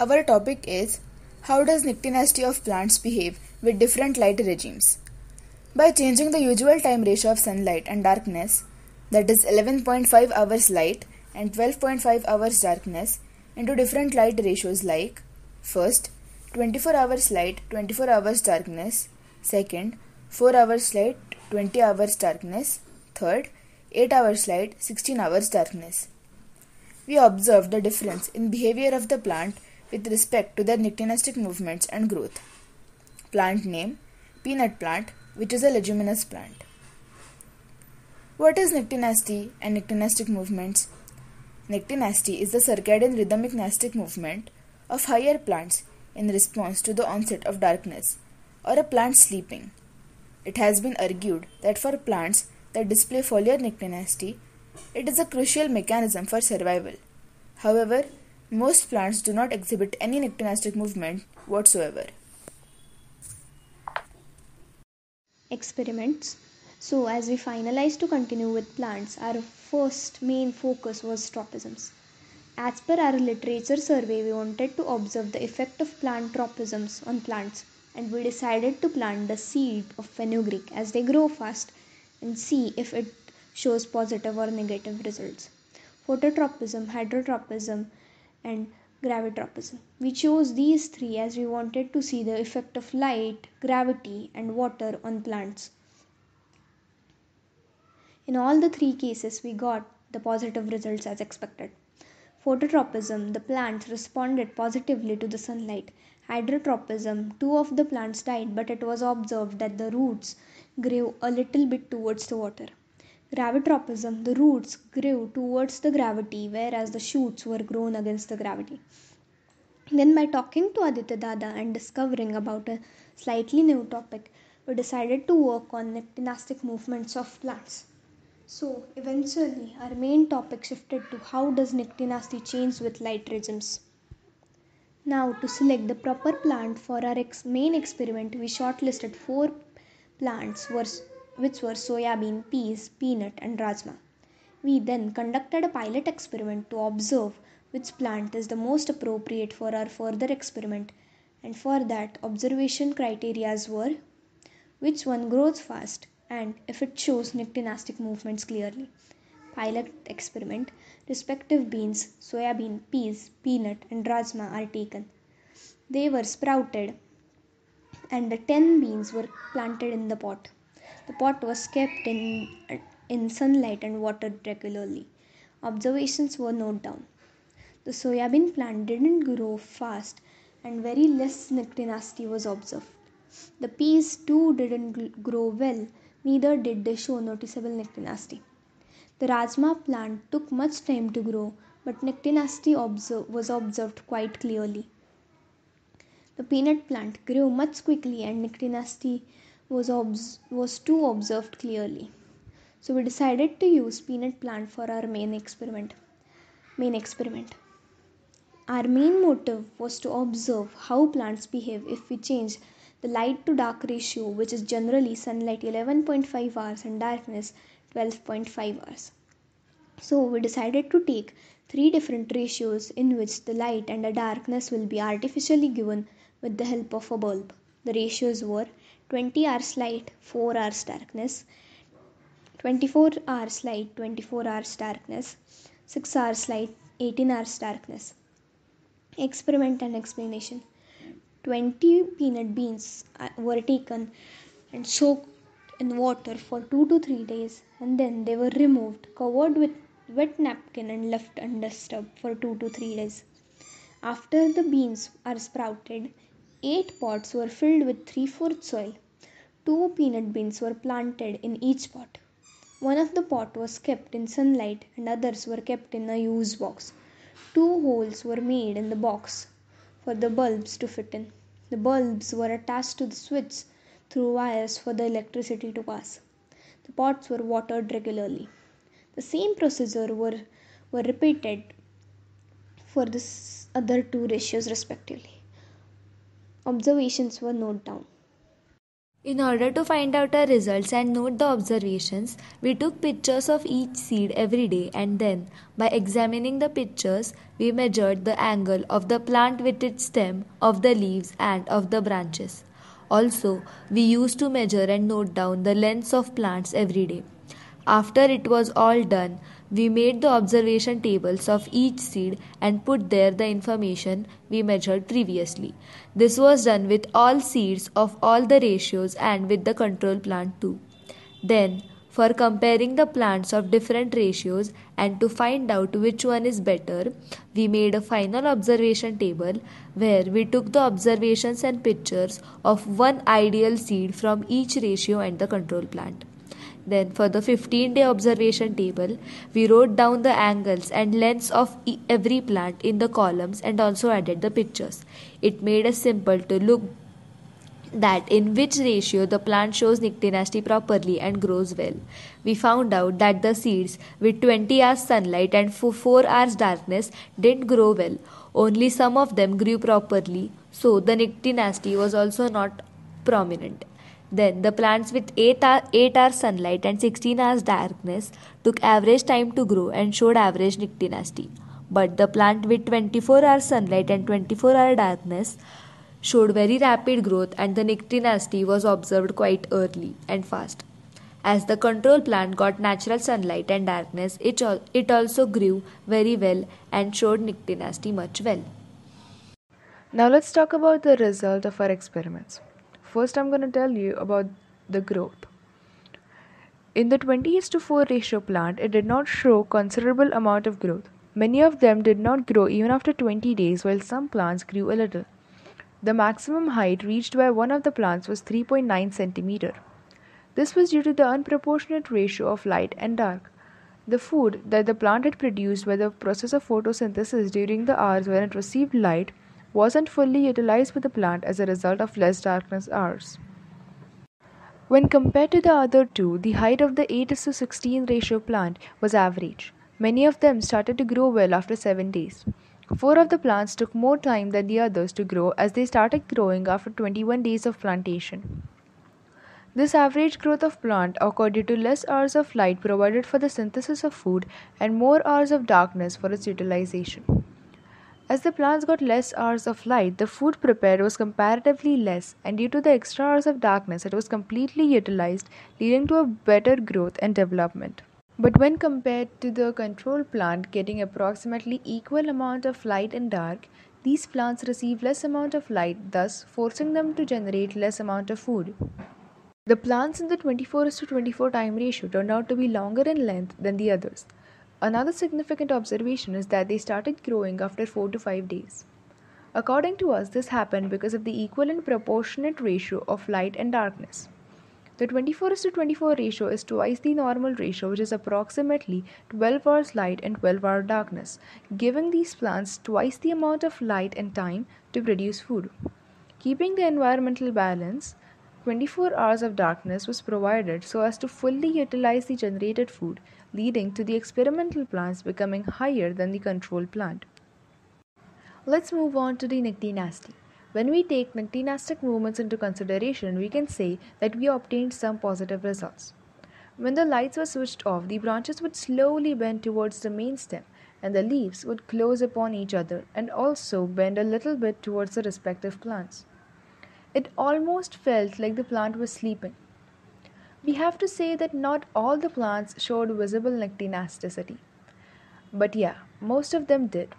Our topic is how does nyctinacity of plants behave with different light regimes? By changing the usual time ratio of sunlight and darkness, that is 11.5 hours light and 12.5 hours darkness, into different light ratios like first 24 hours light, 24 hours darkness, second 4 hours light, 20 hours darkness, third 8 hours light, 16 hours darkness. We observed the difference in behavior of the plant with respect to their nyctinastic movements and growth. Plant name: peanut plant, which is a leguminous plant. What is nyctinacity and nyctinastic movements? Nyctinacity is the circadian rhythmic nastic movement of higher plants in response to the onset of darkness or a plant sleeping. It has been argued that for plants that display foliar nyctinacity, it is a crucial mechanism for survival. However, most plants do not exhibit any nyctinastic movement whatsoever. Experiments. So, as we finalized to continue with plants, our first main focus was tropisms. As per our literature survey, we wanted to observe the effect of plant tropisms on plants, and we decided to plant the seed of fenugreek as they grow fast and see if it shows positive or negative results. Phototropism, hydrotropism, and gravitropism. We chose these three as we wanted to see the effect of light, gravity, and water on plants. In all the three cases, we got the positive results as expected. Phototropism, the plants responded positively to the sunlight. Hydrotropism, two of the plants died, but it was observed that the roots grew a little bit towards the water. Gravitropism, the roots grew towards the gravity, whereas the shoots were grown against the gravity. Then, by talking to Aditya Dada and discovering about a slightly new topic, we decided to work on nyctinastic movements of plants. So, eventually, our main topic shifted to how does nyctinacity change with light regimes. Now, to select the proper plant for our main experiment, we shortlisted 4 plants which were soyabean, peas, peanut, and rajma. We then conducted a pilot experiment to observe which plant is the most appropriate for our further experiment, and for that, observation criteria were which one grows fast and if it shows nyctinastic movements clearly. Pilot experiment: respective beans, soyabean, peas, peanut, and rajma are taken. They were sprouted and the 10 beans were planted in the pot. The pot was kept in sunlight and watered regularly. Observations were noted down. The soyabean plant didn't grow fast and very less nyctinacity was observed. The peas too didn't grow well, neither did they show noticeable nyctinacity. The rajma plant took much time to grow, but nyctinacity was observed quite clearly. The peanut plant grew much quickly and nyctinacity was too observed clearly. So we decided to use peanut plant for our main experiment. Our main motive was to observe how plants behave if we change the light to dark ratio, which is generally sunlight 11.5 hours and darkness 12.5 hours. So we decided to take 3 different ratios in which the light and the darkness will be artificially given with the help of a bulb. The ratios were 20 hours light, 4 hours darkness, 24 hours light, 24 hours darkness, 6 hours light, 18 hours darkness. Experiment and explanation. 20 peanut beans were taken and soaked in water for 2 to 3 days, and then they were removed, covered with wet napkin and left undisturbed for 2 to 3 days. After the beans are sprouted, 8 pots were filled with 3/4 soil. 2 peanut beans were planted in each pot. One of the pot was kept in sunlight and others were kept in a used box. 2 holes were made in the box for the bulbs to fit in. The bulbs were attached to the switch through wires for the electricity to pass. The pots were watered regularly. The same procedure were repeated for the other 2 ratios respectively. Observations were noted down. In order to find out our results and note the observations, we took pictures of each seed every day, and then, by examining the pictures, we measured the angle of the plant with its stem, of the leaves, and of the branches. Also, we used to measure and note down the lengths of plants every day. After it was all done, we made the observation tables of each seed and put there the information we measured previously. This was done with all seeds of all the ratios and with the control plant too. Then, for comparing the plants of different ratios and to find out which one is better, we made a final observation table where we took the observations and pictures of one ideal seed from each ratio and the control plant. Then, for the 15-day observation table, we wrote down the angles and lengths of every plant in the columns and also added the pictures. It made us simple to look that in which ratio the plant shows Nyctinasty properly and grows well. We found out that the seeds with 20 hours sunlight and 4 hours darkness didn't grow well. Only some of them grew properly, so the Nyctinasty was also not prominent. Then the plants with 8 hours sunlight and 16 hours darkness took average time to grow and showed average Nyctinasty. But the plant with 24 hours sunlight and 24-hour darkness showed very rapid growth, and the Nyctinasty was observed quite early and fast. As the control plant got natural sunlight and darkness, it also grew very well and showed Nyctinasty much well. Now let's talk about the result of our experiments. First, I'm going to tell you about the growth. In the 20:4 ratio plant, it did not show considerable amount of growth. Many of them did not grow even after 20 days, while some plants grew a little. The maximum height reached by one of the plants was 3.9 cm. This was due to the unproportionate ratio of light and dark. The food that the plant had produced by the process of photosynthesis during the hours when it received light wasn't fully utilized by the plant as a result of less darkness hours. When compared to the other two, the height of the 8:16 ratio plant was average. Many of them started to grow well after 7 days. 4 of the plants took more time than the others to grow as they started growing after 21 days of plantation. This average growth of plant occurred due to less hours of light provided for the synthesis of food and more hours of darkness for its utilization. As the plants got less hours of light, the food prepared was comparatively less, and due to the extra hours of darkness, it was completely utilized, leading to a better growth and development. But when compared to the control plant getting approximately equal amount of light and dark, these plants receive less amount of light, thus forcing them to generate less amount of food. The plants in the 24:24 time ratio turned out to be longer in length than the others. Another significant observation is that they started growing after 4 to 5 days. According to us, this happened because of the equal and proportionate ratio of light and darkness. The 24:24 ratio is twice the normal ratio, which is approximately 12 hours light and 12-hour darkness, giving these plants twice the amount of light and time to produce food. Keeping the environmental balance, 24 hours of darkness was provided so as to fully utilize the generated food, leading to the experimental plants becoming higher than the control plant. Let's move on to the Nyctinasty. When we take nyctinastic movements into consideration, we can say that we obtained some positive results. When the lights were switched off, the branches would slowly bend towards the main stem, and the leaves would close upon each other and also bend a little bit towards the respective plants. It almost felt like the plant was sleeping. We have to say that not all the plants showed visible nyctinasticity. But yeah, most of them did.